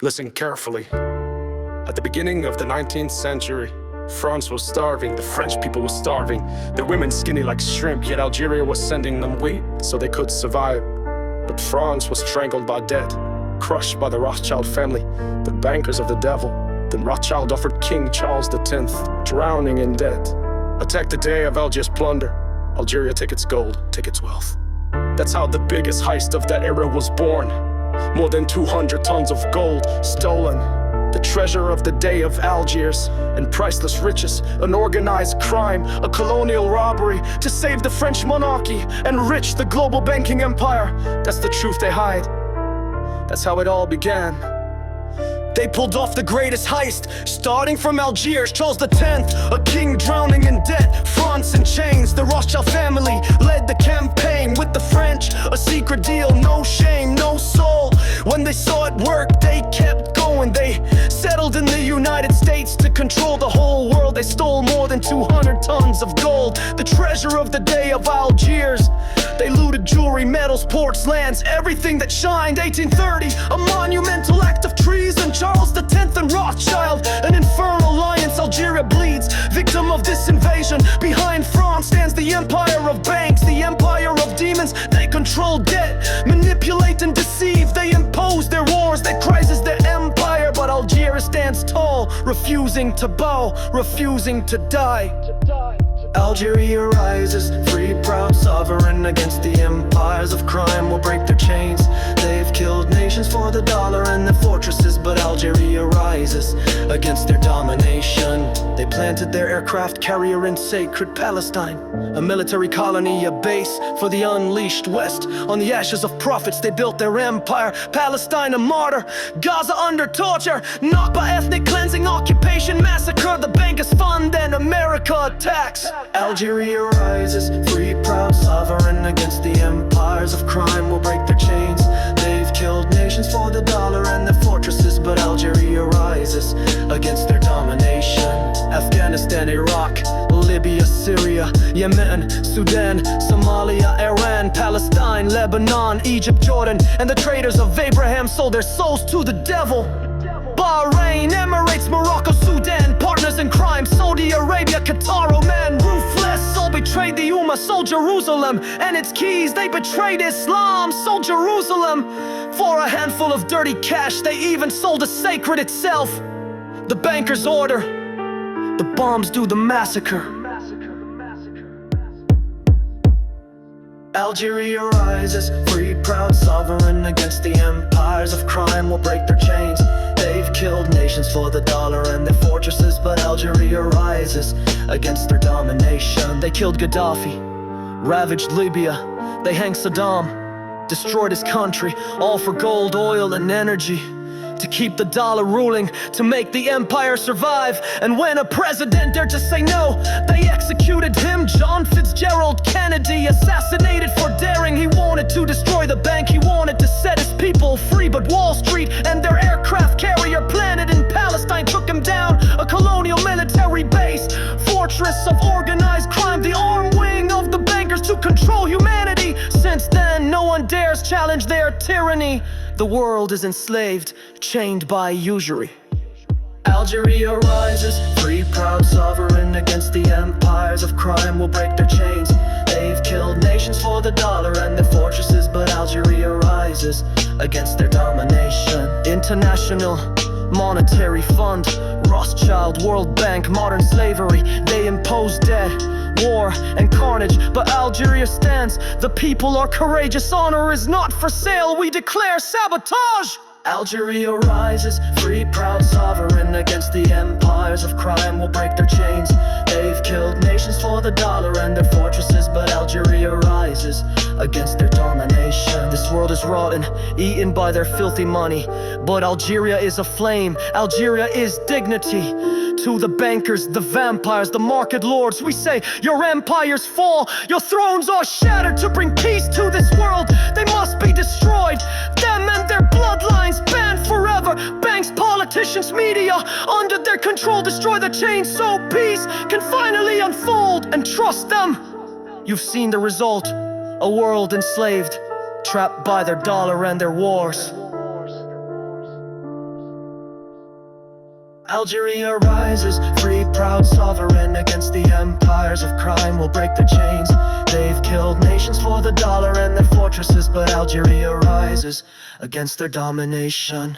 Listen carefully. At the beginning of the 19th century, France was starving, the French people were starving. Their women skinny like shrimp, yet Algeria was sending them wheat so they could survive. But France was strangled by debt, crushed by the Rothschild family, the bankers of the devil. Then Rothschild offered King Charles X, drowning in debt. Attack the day of Algiers plunder. Algeria take its gold, take its wealth. That's how the biggest heist of that era was born. More than 200 tons of gold stolen. The treasure of the day of Algiers and priceless riches. An organized crime, a colonial robbery to save the French monarchy, enrich the global banking empire. That's the truth they hide. That's how it all began. They pulled off the greatest heist, starting from Algiers. Charles X, a king drowning in debt, France in chains. The Rothschild family led the campaign with the French, a secret deal, no shame, no soul. When they saw it work, they kept going. They settled in the United States to control the whole world. They stole more than 200 tons of gold, the treasure of the day of Algiers. They looted jewelry, metals, ports, lands, everything that shined. 1830, a monumental act of treason. Charles X and Rothschild, an infernal alliance. Algeria bleeds, victim of this invasion. Behind France stands the empire of banks, the empire of demons. They control debt, manipulate and deceive. They impose their wars, their crisis, their empire. But Algeria stands tall, refusing to bow, refusing to die. Algeria rises, free, proud, sovereign, against the empires of crime will break their chains. They've killed nations for the dollar and their fortresses, but Algeria rises against their domination. They planted their aircraft carrier in sacred Palestine, a military colony, a base for the unleashed West. On the ashes of prophets they built their empire. Palestine a martyr, Gaza under torture, Nakba ethnic cleansing, occupation, massacre. The bankers fund and America attacks. Algeria rises, free, proud, sovereign, against the empires of crime will break their chains. They've killed nations for the dollar and their fortresses, but Algeria rises against their domination. Afghanistan, Iraq, Libya, Syria, Yemen, Sudan, Somalia, Iran, Palestine, Lebanon, Egypt, Jordan, and the traitors of Abraham sold their souls to the devil. Bahrain, Emirates, Morocco, Sudan, partners in crime, Saudi Arabia, Qatar, Oman, ruthless, all betrayed the Ummah, sold Jerusalem and its keys. They betrayed Islam, sold Jerusalem for a handful of dirty cash. They even sold the sacred itself. The bankers order, the bombs do the massacre. Algeria rises, free, proud, sovereign, against the empires of crime will break their chains. They've killed nations for the dollar and their fortresses, but Algeria rises against their domination. They killed Gaddafi, ravaged Libya, they hanged Saddam, destroyed his country, all for gold, oil, and energy. To keep the dollar ruling, to make the empire survive. And when a president dared to say no, they executed him. John Fitzgerald Kennedy, assassinated for daring. He wanted to destroy the bank, he wanted to set his people free. But Wall Street and their aircraft carrier planted in Palestine took him down. A colonial military base, fortress of organized crime, the arm wing of the bankers to control humanity. Since then, no one dares challenge their tyranny. The world is enslaved, chained by usury. Algeria rises, free, proud, sovereign, against the empires of crime will break their chains. They've killed nations for the dollar and their fortresses, but Algeria rises against their domination. International Monetary Fund, Rothschild, World Bank, modern slavery. They impose debt, war, and carnage, but Algeria stands. The people are courageous, honor is not for sale. We declare sabotage. Algeria rises, free, proud, sovereign, against the empires of crime will break their chains. They've killed nations for the dollar and their fortresses, but Algeria rises against their domination. This world is rotten, eaten by their filthy money, but Algeria is aflame. Algeria is dignity. To the bankers, the vampires, the market lords, we say your empires fall, your thrones are shattered. To bring peace to this world, they must be destroyed. Them and their bloodlines banned forever. Banks, politicians, media, under their control, destroy the chains so peace can finally unfold. And trust them, you've seen the result. A world enslaved, trapped by their dollar and their wars. Algeria rises, free, proud, sovereign, against the empires of crime will break their chains. They've killed nations for the dollar and their fortresses, but Algeria rises against their domination.